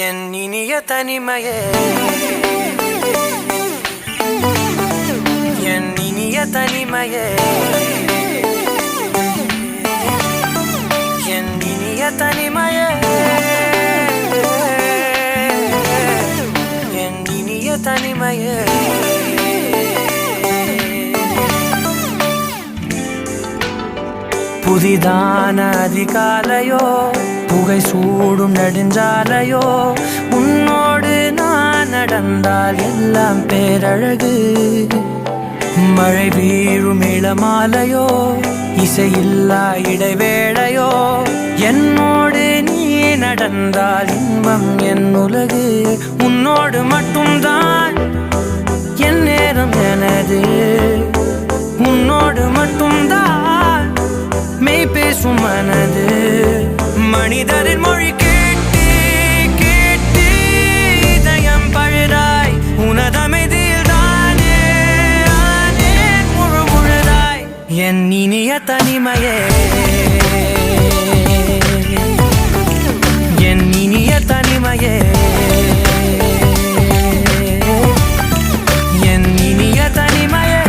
என் இனிய தனிமையே, என் இனிய தனிமையே, என் இனிய தனிமையே, என் இனிய தனிமையே. புதிதான அதிகாலையோ, புகை சூடும் நெடுஞ்சாலையோ, உன்னோடு நான் நடந்தால் எல்லாம் பேரழகு. மழை வீழும் இளமாலையோ, இசையில்லா இடைவேளையோ, என்னோடு நீ நடந்தால் இன்பம் என் உலகு. உன்னோடு மட்டும்தான் என் நேரம் எனது, உன்னோடு மட்டும்தான் மெய் பேசும் மனது. மனிதரின் மொழி கேட்டு கேட்டு இதயம் பழுதாய், உனதமைதியில் தானே ஆனே முழு முழுதாய். என் இனிய தனிமையே, என் இனிய தனிமையே, என் இனிய தனிமையே,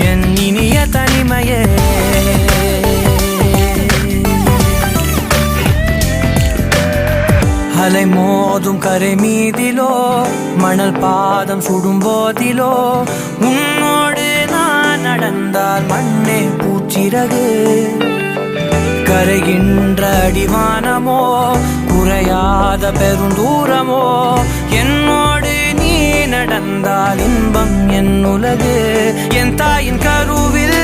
என் இனிய தனிமையே. அலை மோதும் கரை மீதிலோ, மணல் பாதம் சுடும் போதிலோ, உன்னோடு நான் நடந்தால் மண்ணே பூச்சிறகு. கரைகின்ற அடிவானமோ, குறையாத பெருந்தூரமோ, என்னோடு நீ நடந்தால் இன்பம் என் உலகு. என் தாயின் கருவில்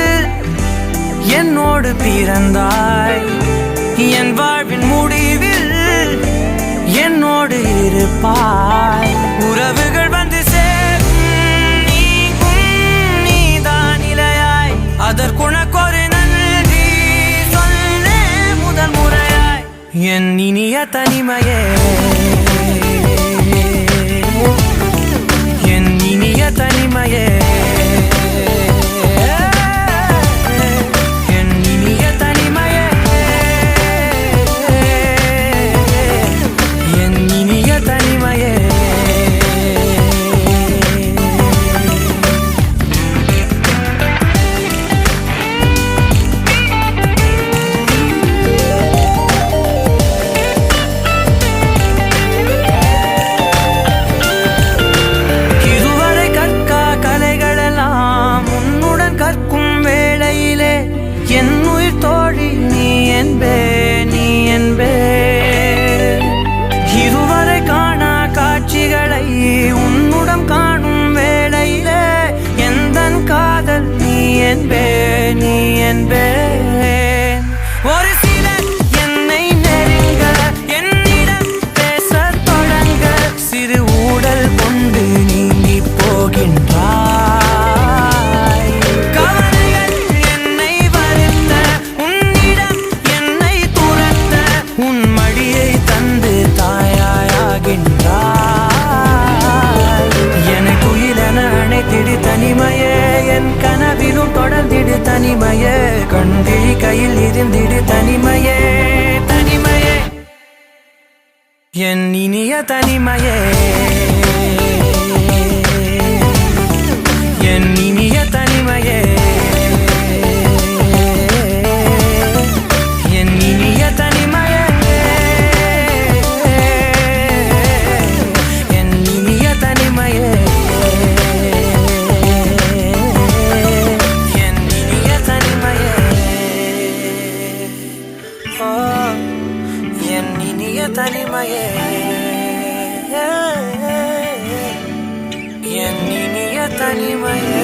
என்னோடு பிறந்தாய், என் வாழ்வின் முடிவில் என்னோடு இருப்பாய். உறவுகள் வந்து சேரும் நீக்கும் நீதான் இலையாய், அதற்குனக்கொரு நன்றி சொல்லே முதல் முறையாய். என் இனிய தனிமையே, என் இனிய தனிமையே, என் இனிய தனிமையே, என் இனிய தனிமையே. இதுவரை கற்கா கலைகளெல்லாம் உன்னுடன் கற்கும் வேளையிலே, என் உயிர் தோழி நீ என்பே, நீ என்பே. இதுவரை காணா காட்சிகளை உன்னுடன் காணும் வேளையிலே, எந்தன் காதல் நீ என்பே, நீ என்பே. ஒரு சிலர் என்னை நெருங்க, என்னிடம் பேசத் தொடங்க, சிறு ஊடல் கொண்டு நீங்கி போகின்றாய். கவலைகள் என்னை வருத்த, உன்னிடம் என்னை துரத்த, உன் மடியை தந்து தாயாகின்றாய். எனக்கு உயிரென அணைத்திடு தனிமையே, என் கனவிலும் தொடர்ந்திடு தனிமையே, கண்விழி கையில் இருந்திடு தனிமையே, தனிமையே. என் இனிய தனிமையே, என் இனிய தனிமையே, என் இனிய தனிமையே, என் இனிய தனிமையே, என் இனிய தனிமையே. ஓ, என் இனிய தனிமையே, என் இனிய தனிமையே.